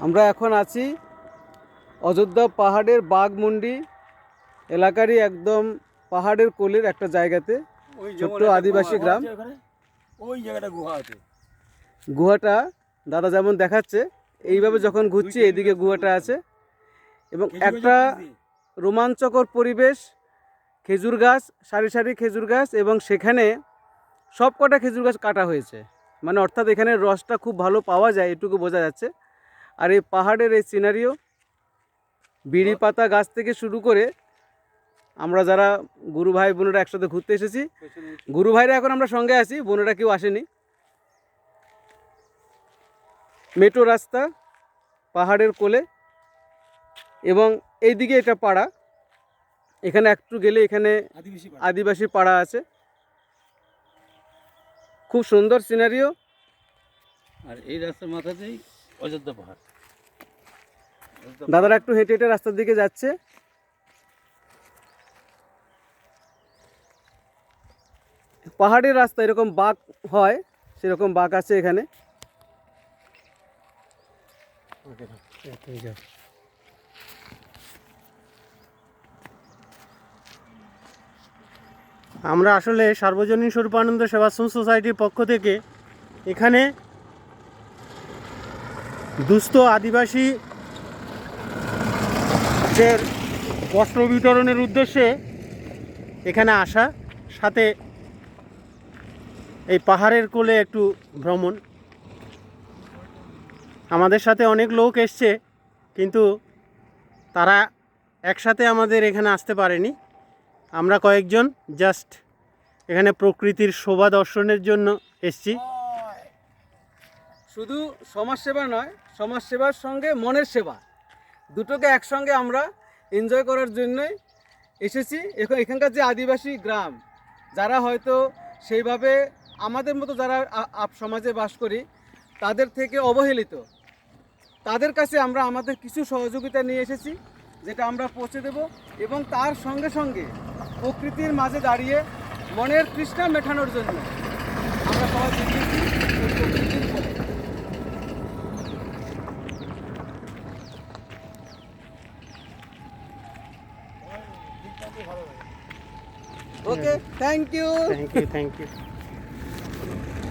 আমরা এখন আছি অযোধ্যা পাহাড়ের বাঘমুন্ডি এলাকারই একদম পাহাড়ের কোলের একটা জায়গাতে, ছোট্ট আদিবাসী গ্রাম। ওই জায়গাটা গুহা আছে। গুহাটা দাদা যেমন দেখাচ্ছে, এইভাবে যখন ঘুরছি এদিকে গুহাটা আছে এবং একটা রোমাঞ্চকর পরিবেশ, খেজুর গাছ, সারি সারি খেজুর গাছ, এবং সেখানে সব কটা খেজুর গাছ কাটা হয়েছে, মানে অর্থাৎ এখানে রসটা খুব ভালো পাওয়া যায় এটুকু বোঝা যাচ্ছে। আর এই পাহাড়ের এই সিনারিও, বিড়ি পাতা গাছ থেকে শুরু করে আমরা যারা গুরু ভাই বোনেরা একসাথে ঘুরতে এসেছি, গুরু ভাইরা এখন আমরা সঙ্গে আছি, বোনেরা কেউ আসেনি। মেট্রো রাস্তা পাহাড়ের কোলে এবং এইদিকে এটা পাড়া, এখানে একটু গেলে এখানে আদিবাসী পাড়া আছে। খুব সুন্দর সিনারিও। আর এই রাস্তার মাথাতেই অযোধ্যা পাহাড়। দাদারা একটু হেঁটে হেঁটে রাস্তার দিকে যাচ্ছে। পাহাড়ের রাস্তা এরকম বাঁক হয়, সেরকম বাঁক আছে এখানে। আমরা আসলে সার্বজনীন স্বরূপানন্দ সেবাশ্রম সোসাইটির পক্ষ থেকে এখানে দুস্থ আদিবাসীদের বস্ত্র বিতরণের উদ্দেশ্যে এখানে আসা, সাথে এই পাহাড়ের কোলে একটু ভ্রমণ। আমাদের সাথে অনেক লোক এসছে, কিন্তু তারা একসাথে আমাদের এখানে আসতে পারেনি। আমরা কয়েকজন জাস্ট এখানে প্রকৃতির শোভা দর্শনের জন্য এসছি। শুধু সমাজসেবা নয়, সমাজসেবার সঙ্গে মনের সেবা দুটোকে একসঙ্গে আমরা এনজয় করার জন্যই এসেছি। এখানকার যে আদিবাসী গ্রাম, যারা হয়তো সেইভাবে আমাদের মতো যারা সমাজে বাস করি তাদের থেকে অবহেলিত, তাদের কাছে আমরা আমাদের কিছু সহযোগিতা নিয়ে এসেছি, যেটা আমরা পৌঁছে দেব। এবং তার সঙ্গে সঙ্গে প্রকৃতির মাঝে দাঁড়িয়ে মনের তৃষ্ণা মেটানোর জন্য আমরা সবাই বেরিয়েছি প্রকৃতির কোলে। Okay, thank you. Thank you.